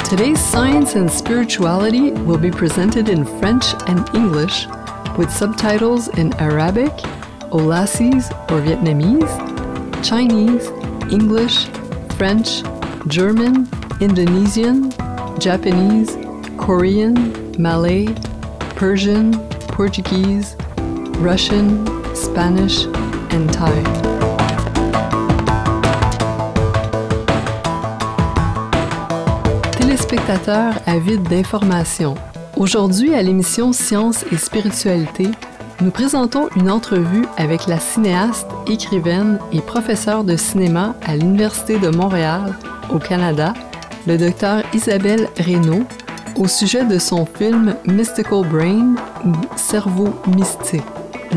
Today's Science and Spirituality will be presented in French and English with subtitles in Arabic, Aulacese or Vietnamese, Chinese, English, French, German, Indonesian, Japanese, Korean, Malay, Persian, Portuguese, Russian, Spanish, and Thai. Téléspectateurs avides d'informations, aujourd'hui à l'émission Sciences et Spiritualité, nous présentons une entrevue avec la cinéaste, écrivaine et professeure de cinéma à l'Université de Montréal, au Canada, le Dr Isabelle Reynaud, au sujet de son film Mystical Brain ou Cerveau mystique.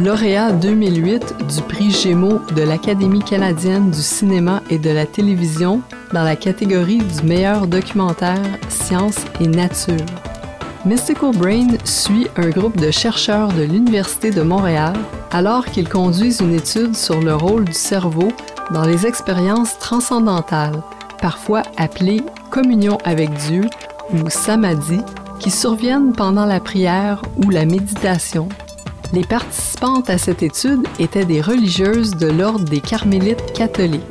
Lauréat 2008 du prix Gémeaux de l'Académie canadienne du cinéma et de la télévision dans la catégorie du meilleur documentaire Science et nature. Mystical Brain suit un groupe de chercheurs de l'Université de Montréal alors qu'ils conduisent une étude sur le rôle du cerveau dans les expériences transcendantales, parfois appelées communion avec Dieu ou samadhi, qui surviennent pendant la prière ou la méditation. Les participantes à cette étude étaient des religieuses de l'ordre des carmélites catholiques.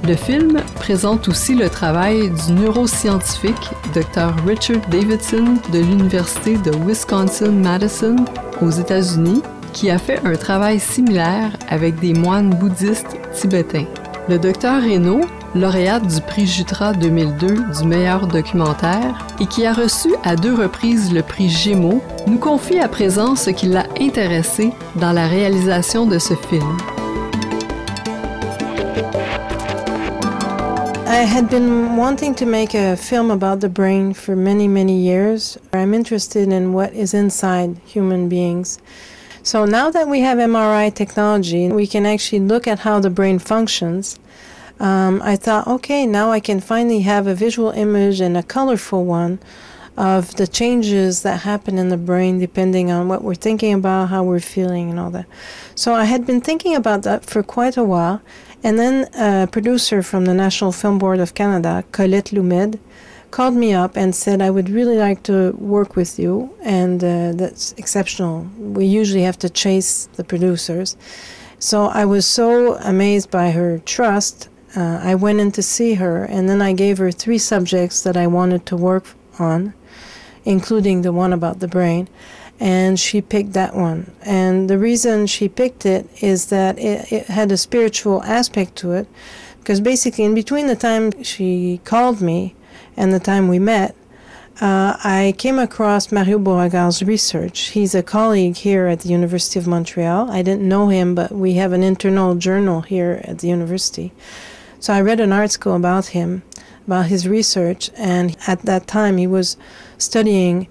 Le film présente aussi le travail du neuroscientifique Dr Richard Davidson de l'Université de Wisconsin-Madison aux États-Unis, qui a fait un travail similaire avec des moines bouddhistes tibétains. Le Dr Reynaud, lauréate du prix Jutra 2002 du meilleur documentaire et qui a reçu à 2 reprises le prix Gémeaux, nous confie à présent ce qui l'a intéressé dans la réalisation de ce film. I had been wanting to make a film about the brain for many, many years. I'm interested in what is inside human beings. So now that we have MRI technology, we can actually look at how the brain functions. I thought, okay, now I can finally have a visual image and a colorful one of the changes that happen in the brain depending on what we're thinking about, how we're feeling and all that. So I had been thinking about that for quite a while. And then a producer from the National Film Board of Canada, Colette Lumed, called me up and said, I would really like to work with you, and that's exceptional. We usually have to chase the producers. So I was so amazed by her trust. I went in to see her, and then I gave her 3 subjects that I wanted to work on, including the one about the brain. And she picked that one. And the reason she picked it is that it had a spiritual aspect to it, because basically in between the time she called me and the time we met, I came across Mario Beauregard's research. He's a colleague here at the University of Montreal. I didn't know him, but we have an internal journal here at the university. So I read an article about him, about his research, and at that time he was studying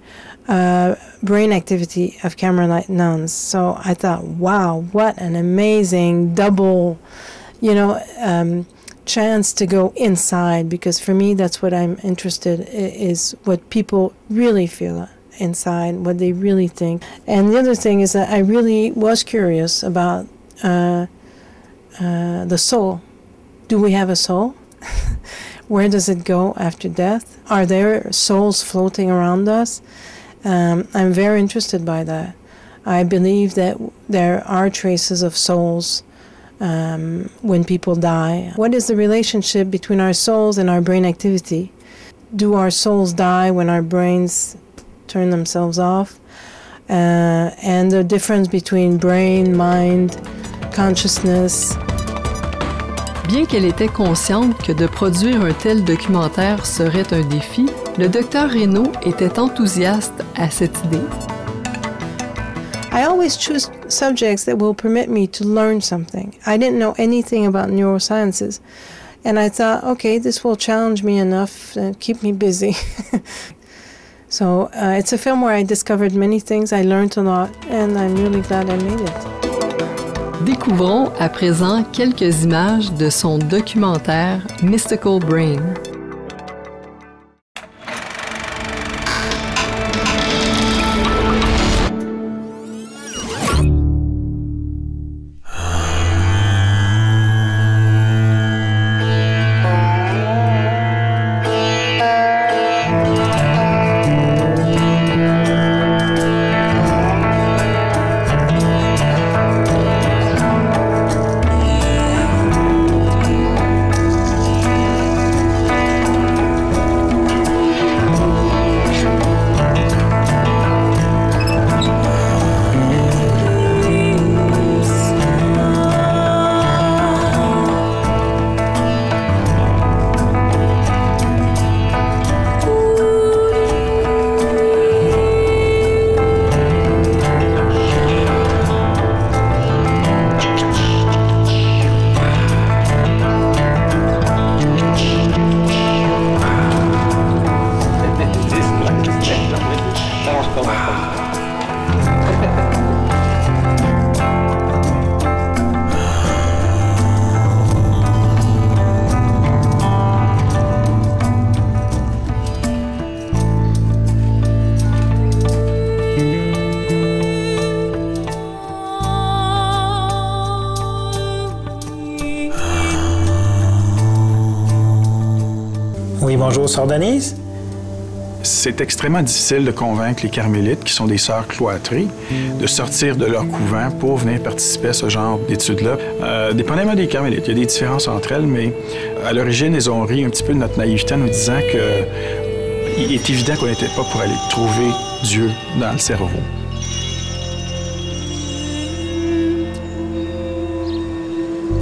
brain activity of Carmelite nuns. So I thought, wow, what an amazing double, chance to go inside, because for me that's what I'm interested in, is what people really feel inside, what they really think. And the other thing is that I really was curious about the soul. Do we have a soul? Where does it go after death? Are there souls floating around us? I'm very interested by that. I believe that there are traces of souls when people die. What is the relationship between our souls and our brain activity? Do our souls die when our brains turn themselves off? And the difference between brain, mind, consciousness. Bien qu'elle était consciente que de produire un tel documentaire serait un défi, le Dr Reynaud était enthousiaste à cette idée. I always choose subjects that will permit me to learn something. I didn't know anything about neurosciences, and I thought, okay, this will challenge me enough and keep me busy. So it's a film where I discovered many things, I learned a lot, and I'm really glad I made it. Découvrons à présent quelques images de son documentaire Mystical Brain. Oui, bonjour, Sœur Denise. C'est extrêmement difficile de convaincre les carmélites, qui sont des sœurs cloîtrées, de sortir de leur couvent pour venir participer à ce genre d'études-là. Dépendamment des carmélites, il y a des différences entre elles, mais à l'origine, elles ont ri un petit peu de notre naïveté en nous disant qu'il est évident qu'on n'était pas pour aller trouver Dieu dans le cerveau.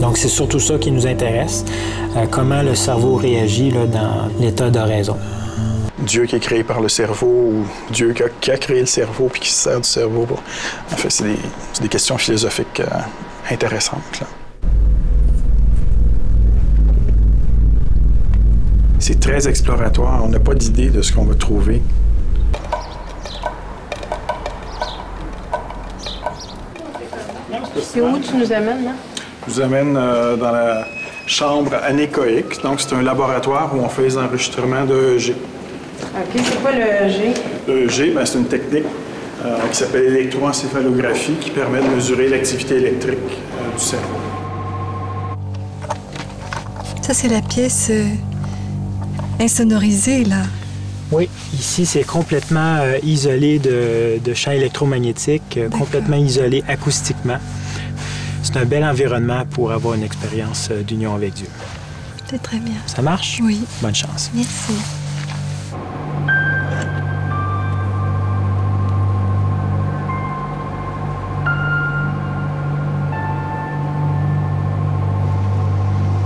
Donc, c'est surtout ça qui nous intéresse, comment le cerveau réagit là, dans l'état d'oraison. Dieu qui est créé par le cerveau ou Dieu qui a créé le cerveau puis qui se sert du cerveau. Bon. En fait, c'est des questions philosophiques intéressantes, là. C'est très exploratoire. On n'a pas d'idée de ce qu'on va trouver. C'est où tu nous amènes, là? Je vous amène dans la chambre anéchoïque. Donc, c'est un laboratoire où on fait les enregistrements de EEG. OK, c'est quoi le EEG? Le EEG, c'est une technique qui s'appelle l'électroencéphalographie qui permet de mesurer l'activité électrique du cerveau. Ça, c'est la pièce insonorisée, là. Oui, ici, c'est complètement isolé de champs électromagnétiques, complètement isolé acoustiquement. C'est un bel environnement pour avoir une expérience d'union avec Dieu. C'est très bien. Ça marche? Oui. Bonne chance. Merci.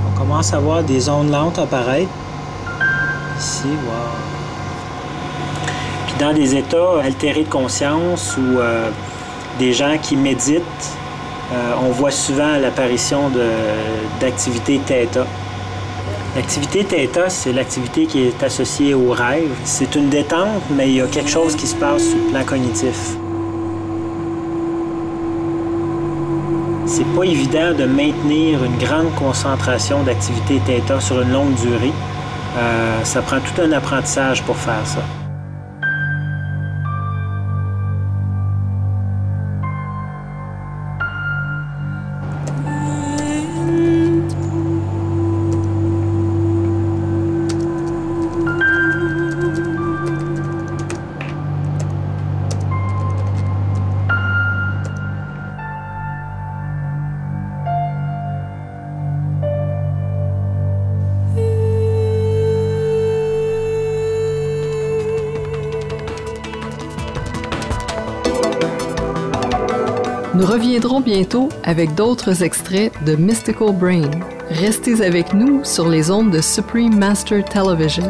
On commence à voir des ondes lentes apparaître. Ici, wow. Puis dans des états altérés de conscience ou des gens qui méditent, on voit souvent l'apparition d'activités θ. L'activité θ, c'est l'activité qui est associée au rêve. C'est une détente, mais il y a quelque chose qui se passe sur le plan cognitif. C'est pas évident de maintenir une grande concentration d'activité θ sur une longue durée. Ça prend tout un apprentissage pour faire ça. Nous reviendrons bientôt avec d'autres extraits de Mystical Brain. Restez avec nous sur les ondes de Supreme Master Television.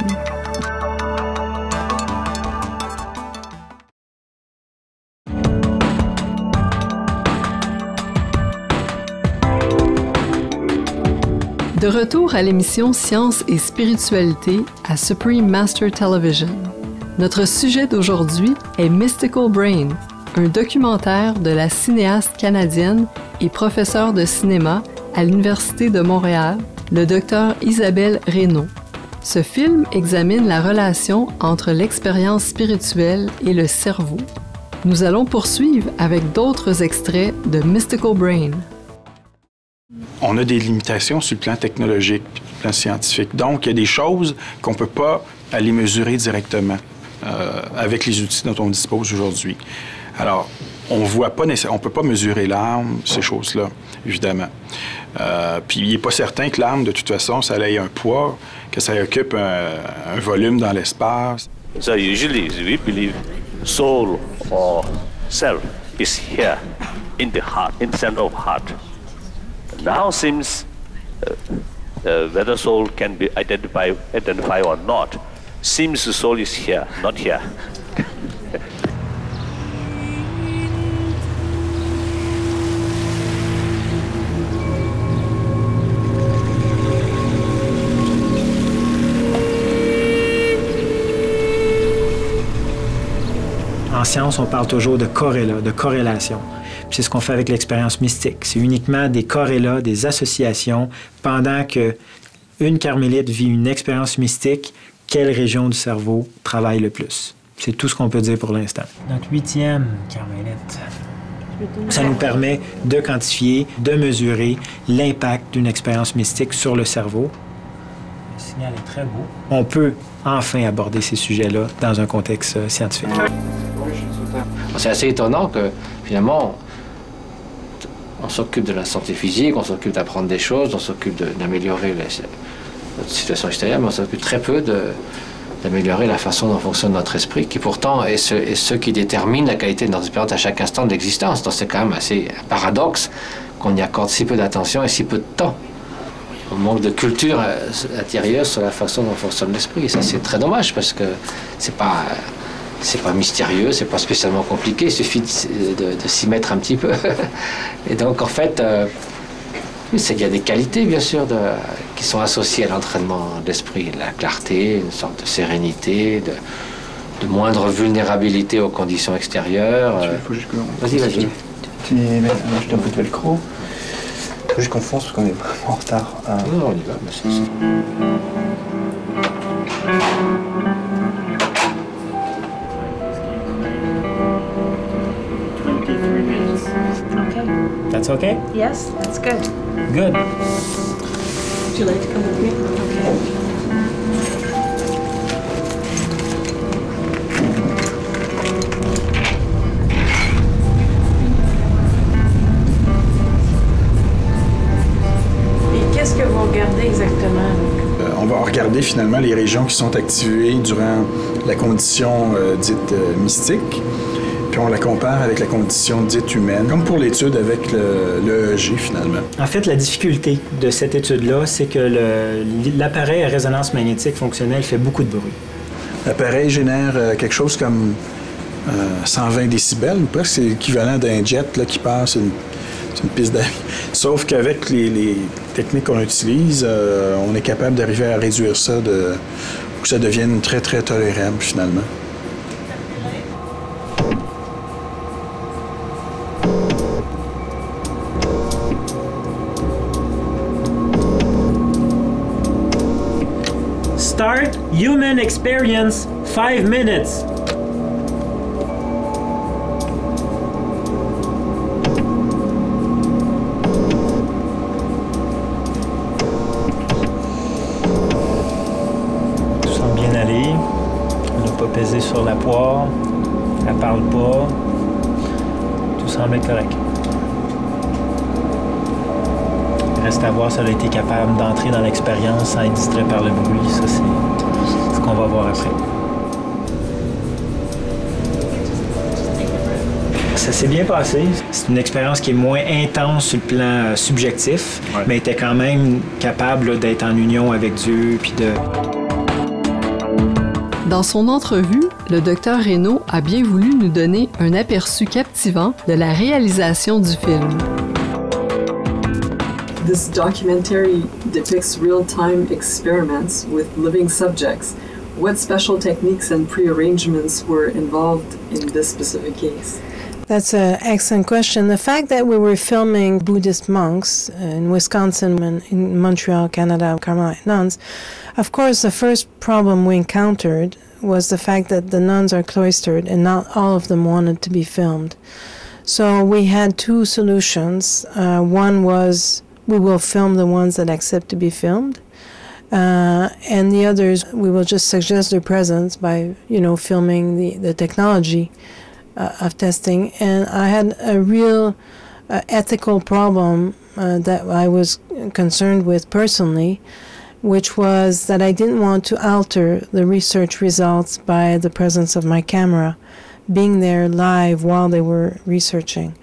De retour à l'émission Science et Spiritualité à Supreme Master Television. Notre sujet d'aujourd'hui est Mystical Brain, un documentaire de la cinéaste canadienne et professeure de cinéma à l'Université de Montréal, le Dr Isabelle Reynaud. Ce film examine la relation entre l'expérience spirituelle et le cerveau. Nous allons poursuivre avec d'autres extraits de Mystical Brain. On a des limitations sur le plan technologique, sur le plan scientifique. Donc, il y a des choses qu'on ne peut pas aller mesurer directement avec les outils dont on dispose aujourd'hui. Alors, on ne peut pas mesurer l'âme, ces choses-là, évidemment. Puis, il n'est pas certain que l'âme, de toute façon, ça ait un poids, que ça occupe un volume dans l'espace. So usually we believe soul or self is here in the heart, in the center of heart. Now seems whether soul can be identified or not, seems the soul is here, not here. En science, on parle toujours de corrélats, de corrélation. C'est ce qu'on fait avec l'expérience mystique. C'est uniquement des corrélats, des associations. Pendant qu'une carmélite vit une expérience mystique, quelle région du cerveau travaille le plus? C'est tout ce qu'on peut dire pour l'instant. Notre 8e carmélite. Ça nous permet de quantifier, de mesurer l'impact d'une expérience mystique sur le cerveau. Le signal est très beau. On peut enfin aborder ces sujets-là dans un contexte scientifique. C'est assez étonnant que, finalement, on s'occupe de la santé physique, on s'occupe d'apprendre des choses, on s'occupe d'améliorer notre situation extérieure, mais on s'occupe très peu d'améliorer la façon dont fonctionne notre esprit, qui pourtant est ce qui détermine la qualité de notre expérience à chaque instant de l'existence. Donc c'est quand même assez un paradoxe qu'on y accorde si peu d'attention et si peu de temps. On manque de culture intérieure sur la façon dont fonctionne l'esprit. Et ça, c'est très dommage parce que c'est pas mystérieux, c'est pas spécialement compliqué, il suffit de s'y mettre un petit peu. Et donc, en fait, il y a des qualités, bien sûr, qui sont associées à l'entraînement de l'esprit. La clarté, une sorte de sérénité, de moindre vulnérabilité aux conditions extérieures. Il faut juste que... Vas-y. Je te un peu de velcro. Il faut juste qu'on fonce parce qu'on est vraiment en retard. Non, on y va. Mais c'est... That's okay? Yes, that's good. Good. Would you like to come with me? Okay. Et qu'est-ce que vous regardez exactement? On va regarder finalement les régions qui sont activées durant la condition dite mystique, puis on la compare avec la condition dite humaine, comme pour l'étude avec le EEG finalement. En fait, la difficulté de cette étude-là, c'est que l'appareil à résonance magnétique fonctionnelle fait beaucoup de bruit. L'appareil génère quelque chose comme 120 décibels, presque c'est l'équivalent d'un jet là, qui passe une piste d'avion. Sauf qu'avec les techniques qu'on utilise, on est capable d'arriver à réduire ça pour que ça devienne très, très tolérable finalement. Start human experience 5 minutes. Tout semble bien aller. On n'a pas pesé sur la poire. Elle parle pas. Tout semble être correct. Reste à voir si elle a été capable d'entrer dans l'expérience sans être distrait par le bruit. Ça, c'est ce qu'on va voir après. Ça s'est bien passé. C'est une expérience qui est moins intense sur le plan subjectif, mais était quand même capable d'être en union avec Dieu. Puis de... Dans son entrevue, le Dr Reynaud a bien voulu nous donner un aperçu captivant de la réalisation du film. This documentary depicts real-time experiments with living subjects. What special techniques and prearrangements were involved in this specific case? That's an excellent question. The fact that we were filming Buddhist monks in Wisconsin and in Montreal, Canada, Carmelite nuns, of course, the first problem we encountered was the fact that the nuns are cloistered and not all of them wanted to be filmed. So we had two solutions. One was we will film the ones that accept to be filmed. And the others, we will just suggest their presence by, filming the technology of testing. And I had a real ethical problem that I was concerned with personally, which was that I didn't want to alter the research results by the presence of my camera being there live while they were researching.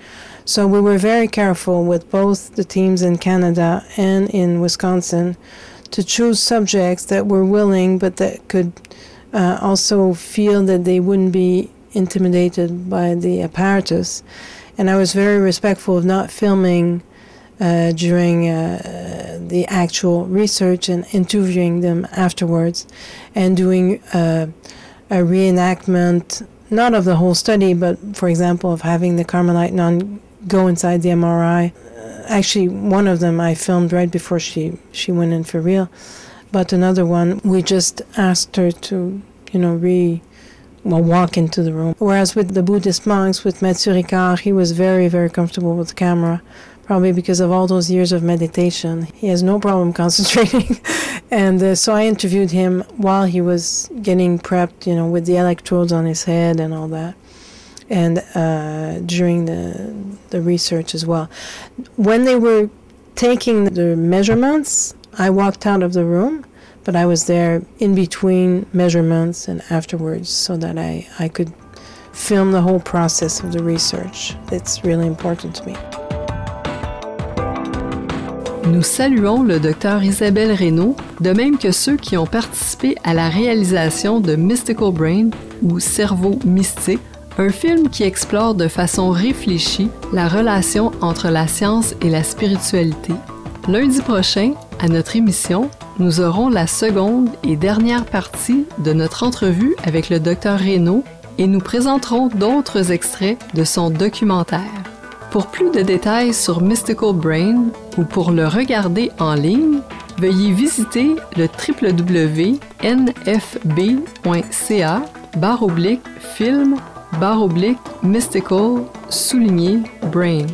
So we were very careful with both the teams in Canada and in Wisconsin to choose subjects that were willing but that could also feel that they wouldn't be intimidated by the apparatus. And I was very respectful of not filming during the actual research and interviewing them afterwards and doing a reenactment, not of the whole study, but for example of having the Carmelite nun go inside the MRI. Actually, one of them I filmed right before she went in for real, but another one we just asked her to, walk into the room. Whereas with the Buddhist monks, with Mathieu Ricard, he was very, very comfortable with the camera probably because of all those years of meditation. He has no problem concentrating. And so I interviewed him while he was getting prepped, with the electrodes on his head and all that, and during the research as well. When they were taking the measurements, I walked out of the room, but I was there in between measurements and afterwards so that I could film the whole process of the research. It's really important to me. Nous saluons le Dr Isabelle Reynaud, de même que ceux qui ont participé à la réalisation de Mystical Brain, ou Cerveau mystique, un film qui explore de façon réfléchie la relation entre la science et la spiritualité. Lundi prochain, à notre émission, nous aurons la seconde et dernière partie de notre entrevue avec le Dr Reynaud et nous présenterons d'autres extraits de son documentaire. Pour plus de détails sur Mystical Brain ou pour le regarder en ligne, veuillez visiter le www.nfb.ca/film/mystical-brain.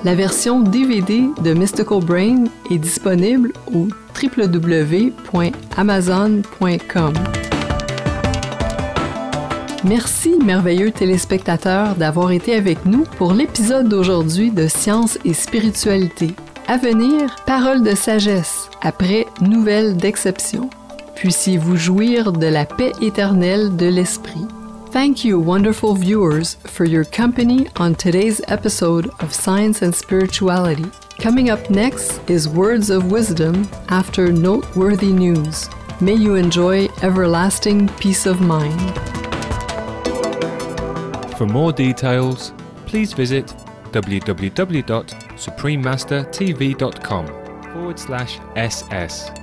La version DVD de Mystical Brain est disponible au www.amazon.com. Merci, merveilleux téléspectateurs, d'avoir été avec nous pour l'épisode d'aujourd'hui de Science et Spiritualité. À venir, paroles de sagesse, après nouvelles d'exception. Puissiez-vous jouir de la paix éternelle de l'esprit. Thank you, wonderful viewers, for your company on today's episode of Science and Spirituality. Coming up next is Words of Wisdom after Noteworthy News. May you enjoy everlasting peace of mind. For more details, please visit www.suprememastertv.com/SS.